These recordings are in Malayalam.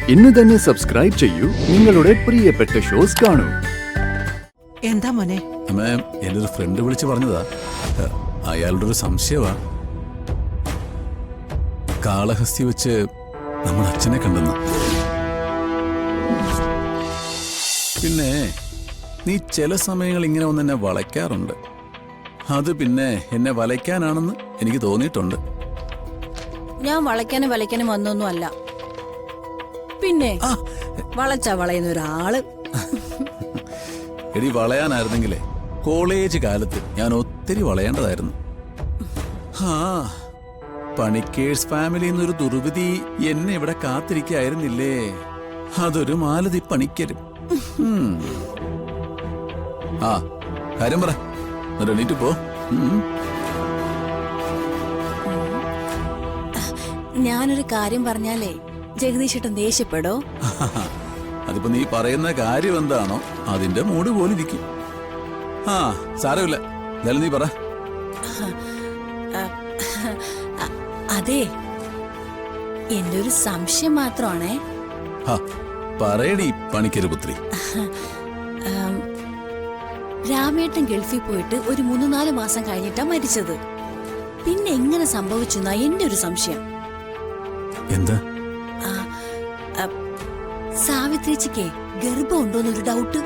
ഇന്ന് തന്നെ സബ്സ്ക്രൈബ് ചെയ്യൂ നിങ്ങളുടെ പ്രിയപ്പെട്ട ഷോസ് കാണൂ. എന്താ മോനെ? അമ്മേ, എൻ്റെ ഒരു ഫ്രണ്ട് വിളിച്ച് പറഞ്ഞതാ. അയാളുടെ ഒരു സംശയമാ. കാളഹസ്തി വെച്ച് നമ്മുടെ അച്ഛനെ കണ്ടെന്ന്. പിന്നെ നീ ചില സമയങ്ങൾ ഇങ്ങനെ ഒന്ന് എന്നെ വളയ്ക്കാറുണ്ട്. അത് പിന്നെ എന്നെ വലയ്ക്കാനാണെന്ന് എനിക്ക് തോന്നിയിട്ടുണ്ട്. ഞാൻ വളയ്ക്കാനും വന്നൊന്നും അല്ല. പിന്നെ വളച്ചാ വളയുന്ന ഒരാള്. എടി, വളയാനായിരുന്നെങ്കിലേ കോളേജ് കാലത്ത് ഞാൻ ഒത്തിരി വളയേണ്ടതായിരുന്നു. പണിക്കേഴ്സ് ഫാമിലിന്നൊരു ദുർവിധി എന്നെ ഇവിടെ കാത്തിരിക്കായിരുന്നില്ലേ. അതൊരു മാലതി പണിക്കരും. കാര്യം പറ, എണീറ്റ് പോ. ഞാനൊരു കാര്യം പറഞ്ഞാലേ ജഗദീശേട്ടൻ ദേഷ്യപ്പെടോ? അതിപ്പോ നീ പറയുന്ന കാര്യം എന്താണോ അതിന്റെ മൂഡ് പോലെ ഇരിക്കും. സാരമില്ല, എന്തായാലും നീ പറ. അതെ, എന്റെ ഒരു സംശയം മാത്രമാണേ. പറയടി പണിക്കരുപുത്രി. രാമേട്ടൻ ഗൾഫിൽ പോയിട്ട് ഒരു 3-4 മാസം കഴിഞ്ഞിട്ടാ മരിച്ചത്. പിന്നെ എങ്ങനെ സംഭവിച്ചു എന്നാ എന്റെ ഒരു സംശയം. എന്താ? സാവിത്രിച്ചിക്ക് ഗർഭം ഉണ്ടോന്നൊരു ഡൗട്ട്.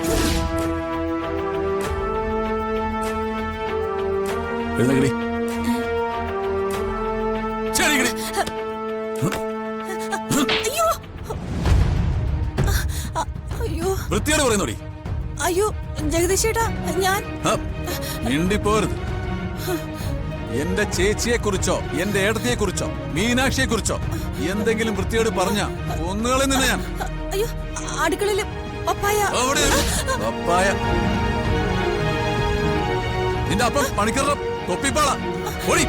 വൃത്തിയോട് പറയുന്നോടി. അയ്യോ ജഗദീശേട്ടാ, ഞാൻ മിണ്ടിപ്പോരുത്. എന്റെ ചേച്ചിയെ കുറിച്ചോ എന്റെ ഏടത്തിയെ കുറിച്ചോ മീനാക്ഷിയെ കുറിച്ചോ എന്തെങ്കിലും വൃത്തിയോട് പറഞ്ഞ ഒന്നുകളിൽ നിന്ന് ഞാൻ. അയ്യോ, അടുക്കളയില് പപ്പായ. നിന്റെ അപ്പം പണിക്കറ തൊപ്പിപ്പാള ഓടി.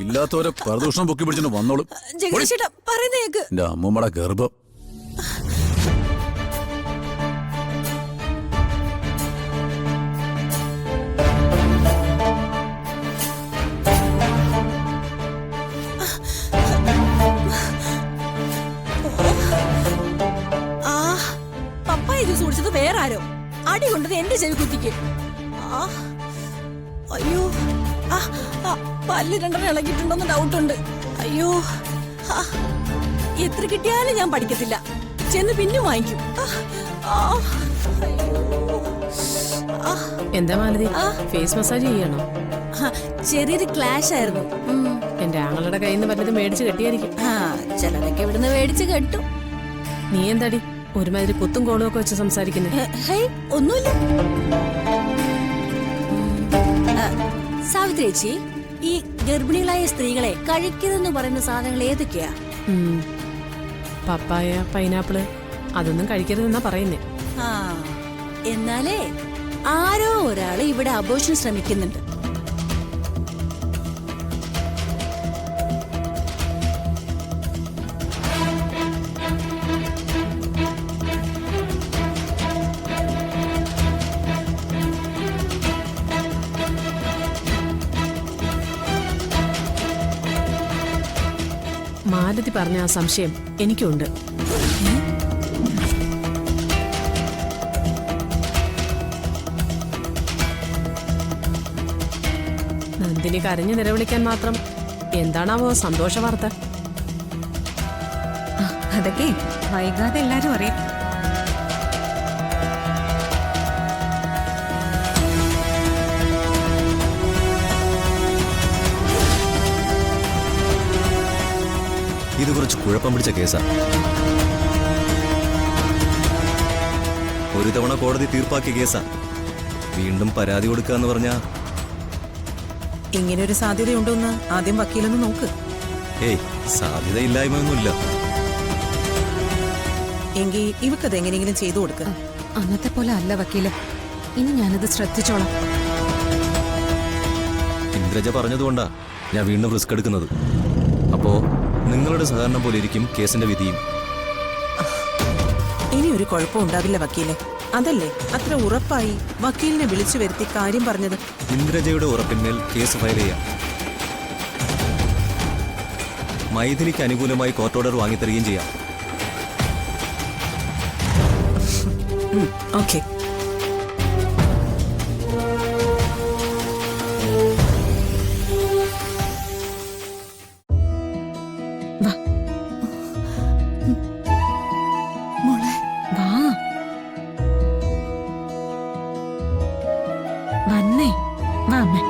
ഇല്ലാത്തവരെ പ്രദൂഷണം പൊക്കി പിടിച്ചിട്ട് വന്നോളും. എന്റെ അമ്മൂമ്മയുടെ ഗർഭം. സൂക്ഷിച്ചത് വേറാരോ അടി കൊണ്ടത് എന്റെ ചെവി കുത്തിക്ക്. അയ്യോ, പല്ല് 2 ഇളകിയിട്ടുണ്ടോന്ന് ഡൗട്ടുണ്ട്. അയ്യോ, എത്ര കിട്ടിയാലും ഞാൻ പഠിക്കത്തില്ല. ചെന്ന് പിന്നെ വാങ്ങിക്കും. എന്താ മാലതി, ഫേസ് മസാജ് ചെയ്യണോ? ചെറിയൊരു ക്ലാഷ് ആയിരുന്നു. എന്റെ ആങ്ങളുടെ കയ്യിൽ നിന്ന് വല്ലതും മേടിച്ച് കെട്ടിയായിരിക്കും. ചിലരൊക്കെ ഇവിടുന്ന് മേടിച്ച് കെട്ടും. നീ എന്താടി ഒരുമാതിരി കുത്തും കോളും ഒക്കെ വെച്ച് സംസാരിക്കുന്നത്? ഒന്നുമില്ല. സാവിത്രി ചേച്ചി, ഈ ഗർഭിണികളായ സ്ത്രീകളെ കഴിക്കരുതെന്ന് പറയുന്ന സാധനങ്ങൾ ഏതൊക്കെയാ? പപ്പായ, പൈനാപ്പിള്, അതൊന്നും കഴിക്കരുതെന്നാ പറയുന്നേ. എന്നാലേ ആരോ ഒരാള് ഇവിടെ അബോർഷൻ ശ്രമിക്കുന്നുണ്ട്. മാലതി പറഞ്ഞ ആ സംശയം എനിക്കുണ്ട്. നന്ദിനി കരഞ്ഞു നിലവിളിക്കാൻ മാത്രം എന്താണാവോ സന്തോഷ വാർത്ത? അതൊക്കെ വൈകാതെ എല്ലാരും അറിയാം. ഇത് കുറച്ച് കുഴപ്പം പിടിച്ച കേസാ. ഒരു തവണ കോടതി തീർപ്പാക്കിയ കേസാ. വീണ്ടും പരാതി കൊടുക്കാന്ന് പറഞ്ഞാ ഇങ്ങനൊരു സാധ്യതയുണ്ടോന്ന് ആദ്യം വക്കീലൊന്ന് നോക്ക്. സാധ്യതയില്ലായ്മയൊന്നുമില്ല. എങ്കിൽ ഇവക്കത് എങ്ങനെയെങ്കിലും ചെയ്തു കൊടുക്ക. അന്നത്തെ പോലെ അല്ല വക്കീല്, ഇനി ഞാനത് ശ്രദ്ധിച്ചോളാം. ഇന്ദ്രജ പറഞ്ഞതുകൊണ്ടാ ഞാൻ വീണ്ടും റിസ്ക് എടുക്കുന്നത്. അപ്പോ നിങ്ങളുടെ സഹകരണം പോലെ ഇരിക്കും കേസിന്റെ വിധിയും. ഇനി ഒരു കുഴപ്പം ഉണ്ടാവില്ല വക്കീലെ. അതല്ലേ അത്ര ഉറപ്പായി വക്കീലിനെ വിളിച്ചു വരുത്തി കാര്യം പറഞ്ഞത്. ഇന്ദ്രജയുടെ ഉറപ്പിന്മേൽ കേസ് ഫയൽ ചെയ്യാം. മൈഥിലിക്ക് അനുകൂലമായി കോർട്ട് ഓർഡർ വാങ്ങിത്തരികയും ചെയ്യാം. ഓക്കെ. മോളെ വാ വന്നേ, വാ അമ്മേ.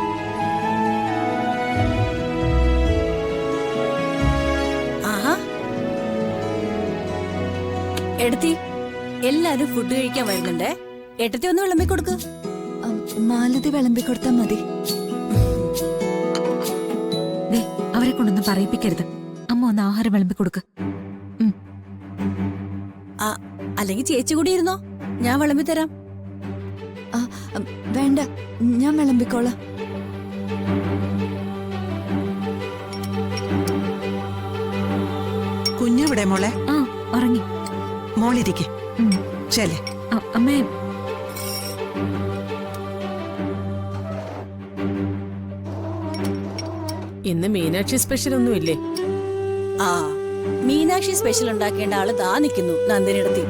ആഹാ, എടുത്തി എല്ലാരും ഫുഡ് കഴിക്കാൻ വരുന്നുണ്ടേ. ഏട്ടത്തി ഒന്ന് വിളമ്പി കൊടുക്ക്. മാലതി വിളമ്പി കൊടുത്താ മതി. ദേ, അവരെ കൊണ്ടൊന്നും പറയിപ്പിക്കരുത്. അമ്മ ഒന്ന് ആഹാരം വിളമ്പി കൊടുക്ക്. അല്ലെങ്കിൽ ചേച്ചി കൂടി ഇരുന്നോ, ഞാൻ വിളമ്പി തരാം. വേണ്ട, ഞാൻ വിളമ്പിക്കോളാം. കുഞ്ഞെവിടെ മോളെ? ആ, ഉറങ്ങി. മോളിരിക്കെ. ഉം. ശരി. അമ്മേ, ഇന്ന് മീനാക്ഷി സ്പെഷ്യൽ ഒന്നും ഇല്ലേ? ആ, മീനാക്ഷി സ്പെഷ്യൽ ഉണ്ടാക്കേണ്ട ആള് താ നിൽക്കുന്നു, നന്ദിനിടത്തി.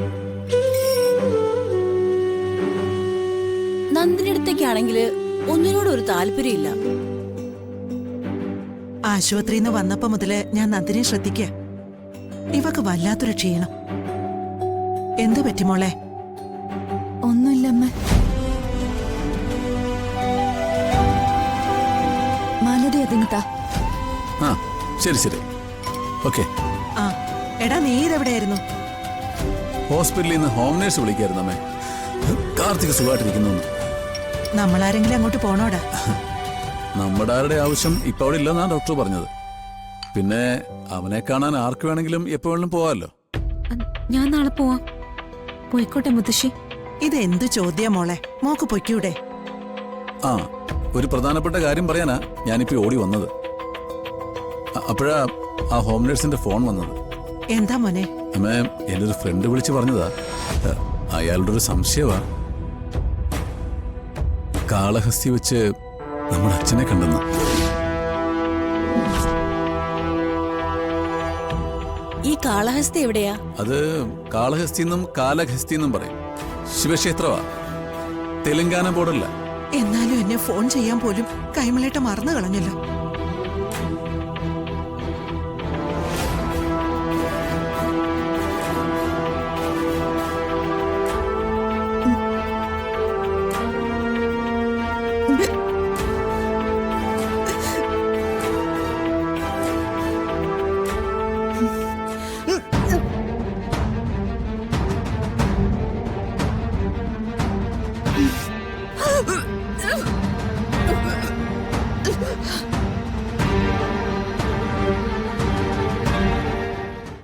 നന്ദിനിടത്തേക്കാണെങ്കിൽ ഒന്നിനോടും ഒരു താല്പര്യമില്ല. ആശുപത്രിയിൽ നിന്ന് വന്നപ്പോ മുതല് ഞാൻ നന്ദിനെ ശ്രദ്ധിക്കുക. ഇവക്ക് വല്ലാത്തൊരു ക്ഷീണം. എന്തു പറ്റി മോളെ? ഒന്നുമില്ല അമ്മ. മാലതി അതിങ്ങത്താ. ആ ശരി ശരി ഓക്കെ. ആ എടാ, നീ ഇതെവിടെയായിരുന്നു? ഹോസ്പിറ്റലിൽ നിന്ന് ഹോം നേഴ്സ് വിളിക്കായിരുന്നു അമ്മേ. കാർത്തിക് സുഖമായിട്ടിരിക്കുന്നു. നമ്മളാരെങ്കിലും അങ്ങോട്ട് പോണോടാ? നമ്മുടെ ആരുടെ ആവശ്യം ഇപ്പൊ അവിടെ ഇല്ലെന്നാണ് ഡോക്ടർ പറഞ്ഞത്. പിന്നെ അവനെ കാണാൻ ആർക്ക് വേണമെങ്കിലും എപ്പോ വേണമെങ്കിലും പോവാമല്ലോ. ഞാൻ നാളെ പോവാം. പോയിക്കോട്ടെ മുത്തശ്ശി. ഇത് എന്ത് ചോദ്യാ മോളെ? മോക്ക് പൊയ്ക്കൂടെ? ആ, ഒരു പ്രധാനപ്പെട്ട കാര്യം പറയാനാ ഞാനിപ്പോ ഓടി വന്നത്. അപ്പോഴാ ആ ഹോം നേഴ്സിന്റെ ഫോൺ വന്നത്. എന്താ മോനെ? അമ്മേ, എൻ്റെ ഒരു ഫ്രണ്ട് വിളിച്ച് പറഞ്ഞതാ. അയാളുടെ ഒരു സംശയമാ, കാളഹസ്തി വെച്ച് നമ്മുടെ അച്ഛനെ കണ്ടെന്ന്. ഈ കാളഹസ്തി എവിടെയാ? അത് കാളഹസ്തി എന്നും കാലഹസ്തി എന്നും പറയും. ശിവക്ഷേത്രമാ, തെലങ്കാന ബോർഡറില്ല. എന്നാലും എന്നെ ഫോൺ ചെയ്യാൻ പോലും കൈമളേട്ട മറന്നു കളഞ്ഞല്ലോ.